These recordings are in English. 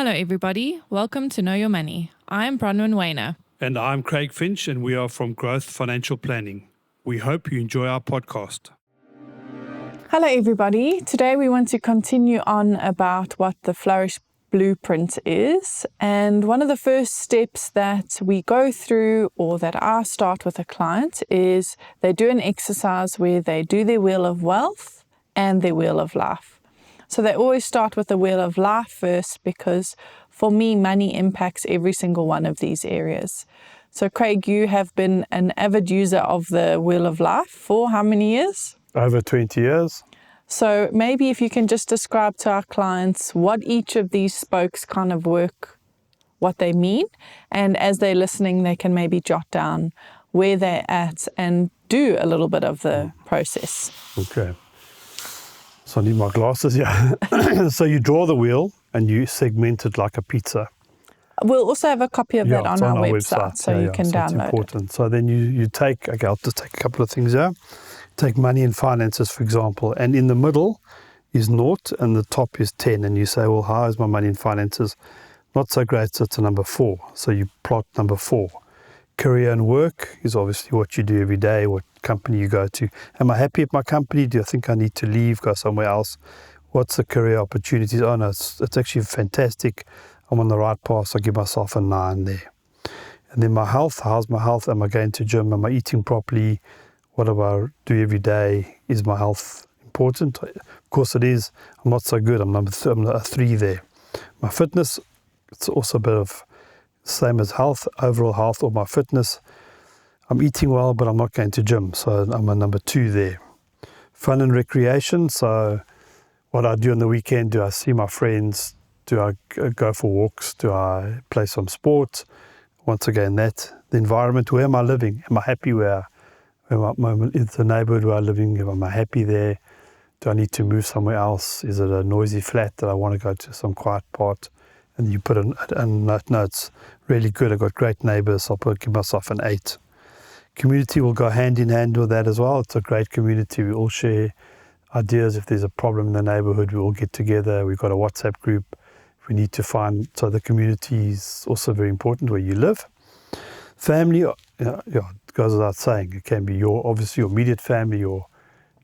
Hello everybody, welcome to Know Your Money. I'm Bronwyn Wayner. And I'm Craig Finch, and we are from Growth Financial Planning. We hope you enjoy our podcast. Hello everybody, today we want to continue on about what the Flourish blueprint is, and one of the first steps that we go through, or that I start with a client, is they do an exercise where they do their wheel of wealth and their wheel of life. So they always start with the wheel of life first, because for me, money impacts every single one of these areas. So Craig, you have been an avid user of the wheel of life for how many years? Over 20 years. So maybe if you can just describe to our clients what each of these spokes kind of work, what they mean, and as they're listening, they can maybe jot down where they're at and do a little bit of the process. Okay. So I need my glasses, yeah. So you draw the wheel and you segment it like a pizza. We'll also have a copy of that on our website, so you can download it's important. it. So then you take, okay, I'll just take a couple of things here. Take money and finances, for example, and in the middle is naught and the top is 10. And you say, well, how is my money and finances? Not so great, so it's a number 4. So you plot number 4. Career and work is obviously what you do every day, what company you go to. Am I happy at my company? Do I think I need to leave, go somewhere else? What's the career opportunities? Oh no, it's actually fantastic. I'm on the right path, so I give myself a 9 there. And then my health, how's my health? Am I going to gym? Am I eating properly? What do I do every day? Is my health important? Of course it is. I'm not so good. I'm a 3 there. My fitness, it's also a bit of same as health, overall health or my fitness. I'm eating well, but I'm not going to gym, so I'm a number 2 there. Fun and recreation, so what I do on the weekend, do I see my friends? Do I go for walks? Do I play some sport? Once again, that. The environment, where am I living? Am I happy where it's the neighborhood where I'm living? Am I happy there? Do I need to move somewhere else? Is it a noisy flat that I want to go to some quiet part? And you put a note, no, it's really good. I've got great neighbors. I'll give myself an 8. Community will go hand in hand with that as well. It's a great community. We all share ideas. If there's a problem in the neighborhood, we all get together. We've got a WhatsApp group. If we need to find, so the community is also very important where you live. Family, it goes without saying. It can be obviously your immediate family, your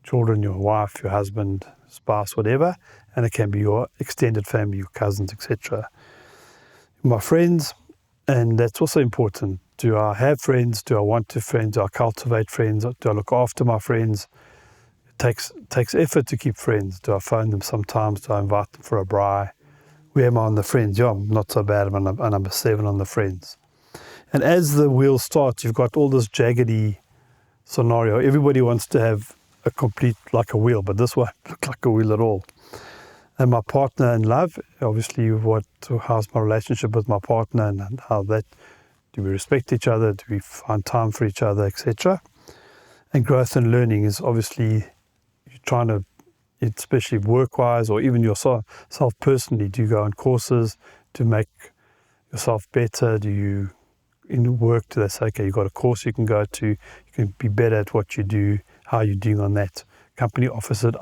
children, your wife, your husband, spouse, whatever. And it can be your extended family, your cousins, etc. My friends, and that's also important. Do I have friends? Do I want to friends? Do I cultivate friends? Do I look after my friends? It takes effort to keep friends. Do I phone them sometimes? Do I invite them for a braai? Where am I on the friends? Yeah, I'm not so bad. I'm number 7 on the friends. And as the wheel starts, you've got all this jaggedy scenario. Everybody wants to have a complete, like a wheel, but this won't look like a wheel at all. And my partner in love, obviously, how's my relationship with my partner, and how that, do we respect each other, do we find time for each other, etc. And growth and learning is obviously, you're trying to, especially work-wise, or even yourself personally, do you go on courses to make yourself better? Do you, in work, do they say, okay, you've got a course you can go to, you can be better at what you do, how are you doing on that? Company offers it,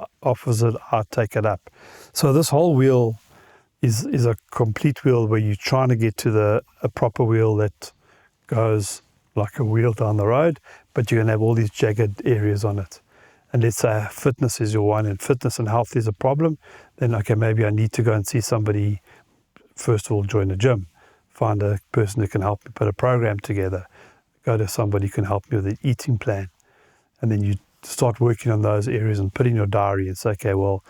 I take it up. So this whole wheel is a complete wheel where you're trying to get to a proper wheel that goes like a wheel down the road, but you're going to have all these jagged areas on it. And let's say fitness is your one, and fitness and health is a problem, then okay, maybe I need to go and see somebody. First of all, join a gym, find a person who can help me put a program together, go to somebody who can help me with an eating plan, and then you start working on those areas and put in your diary and say, okay, well,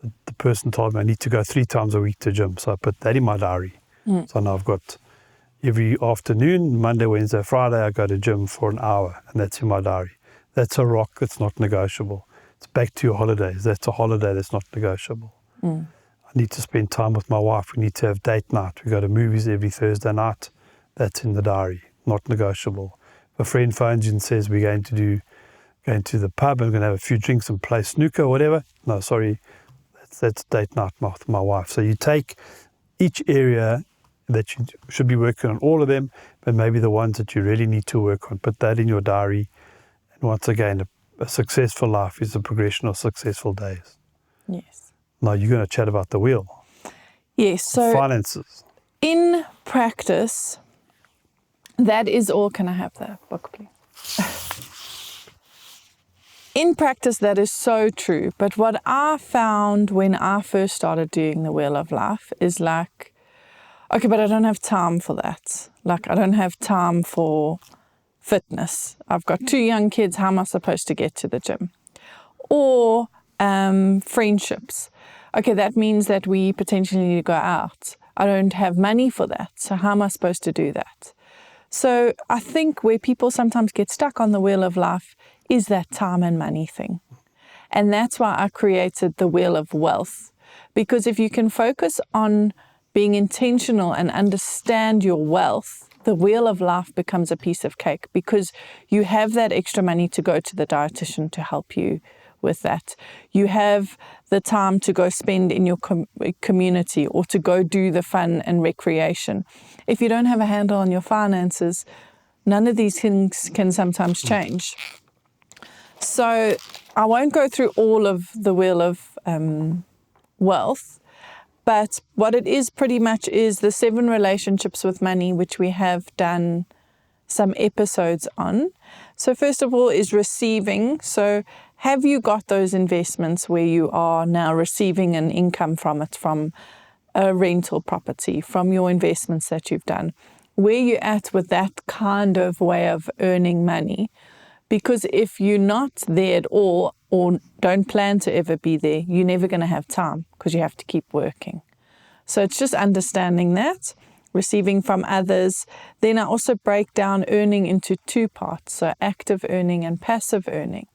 the person told me I need to go 3 times a week to gym. So I put that in my diary. So now I've got every afternoon, Monday, Wednesday, Friday, I go to gym for an hour, and that's in my diary. That's a rock that's not negotiable. It's back to your holidays. That's a holiday that's not negotiable. I need to spend time with my wife. We need to have date night. We go to movies every Thursday night. That's in the diary, not negotiable. If a friend phones you and says we're going to the pub and going to have a few drinks and play snooker or whatever. No, sorry, that's date night with my wife. So you take each area that you should be working on, all of them, but maybe the ones that you really need to work on, put that in your diary. And once again, a successful life is a progression of successful days. Yes. Now you're going to chat about the wheel. Yes. So finances. In practice, that is all. Can I have the book, please? In practice, that is so true. But what I found when I first started doing the Wheel of Life is like, okay, but I don't have time for that. Like, I don't have time for fitness. I've got 2 young kids. How am I supposed to get to the gym? Or friendships. Okay, that means that we potentially need to go out. I don't have money for that. So how am I supposed to do that? So I think where people sometimes get stuck on the Wheel of Life is that time and money thing. And that's why I created the Wheel of Wealth. Because if you can focus on being intentional and understand your wealth, the Wheel of Life becomes a piece of cake, because you have that extra money to go to the dietitian to help you with that. You have the time to go spend in your community, or to go do the fun and recreation. If you don't have a handle on your finances, none of these things can sometimes change. So I won't go through all of the Wheel of Wealth, but what it is pretty much is the 7 relationships with money, which we have done some episodes on. So first of all is receiving. So have you got those investments where you are now receiving an income from it, from a rental property, from your investments that you've done? Where you at with that kind of way of earning money? Because if you're not there at all, or don't plan to ever be there, you're never going to have time, because you have to keep working. So it's just understanding that, receiving from others. Then I also break down earning into 2 parts, so active earning and passive earning.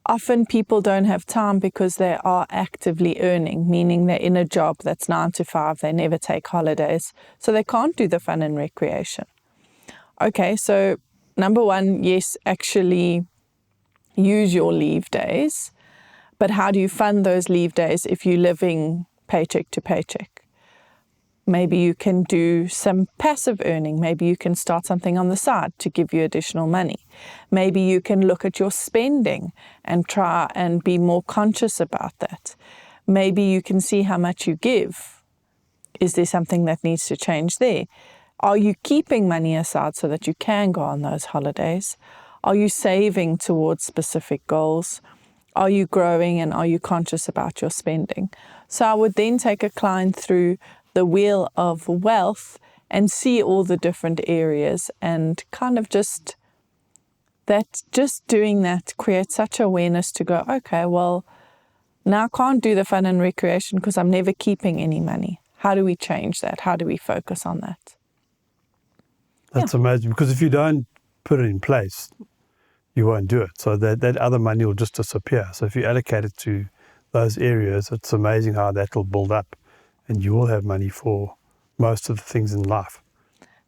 Often people don't have time because they are actively earning, meaning they're in a job that's 9 to 5, they never take holidays, so they can't do the fun and recreation. Okay, so number 1, yes, actually use your leave days, but how do you fund those leave days if you're living paycheck to paycheck? Maybe you can do some passive earning. Maybe you can start something on the side to give you additional money. Maybe you can look at your spending and try and be more conscious about that. Maybe you can see how much you give. Is there something that needs to change there? Are you keeping money aside so that you can go on those holidays? Are you saving towards specific goals? Are you growing, and are you conscious about your spending? So I would then take a client through the Wheel of Wealth and see all the different areas, and kind of just doing that creates such awareness to go, okay, well, now I can't do the fun and recreation because I'm never keeping any money. How do we change that? How do we focus on that? That's amazing, because if you don't put it in place, you won't do it. So that other money will just disappear. So if you allocate it to those areas, it's amazing how that will build up, and you will have money for most of the things in life.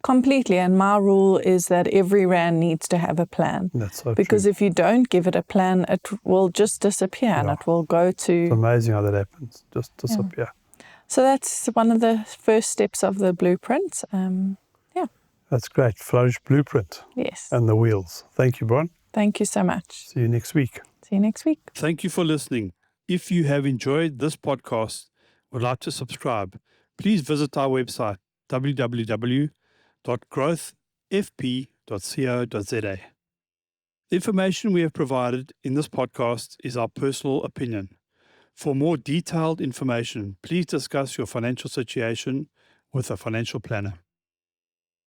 Completely. And my rule is that every rand needs to have a plan. That's so because true. if you don't give it a plan, it will just disappear, and it will go It's to... amazing how that happens, just disappear. So that's one of the first steps of the blueprint. That's great. Flourish Blueprint Yes. and the wheels. Thank you, Bron. Thank you so much. See you next week. See you next week. Thank you for listening. If you have enjoyed this podcast, would like to subscribe, please visit our website, www.growthfp.co.za. The information we have provided in this podcast is our personal opinion. For more detailed information, please discuss your financial situation with a financial planner.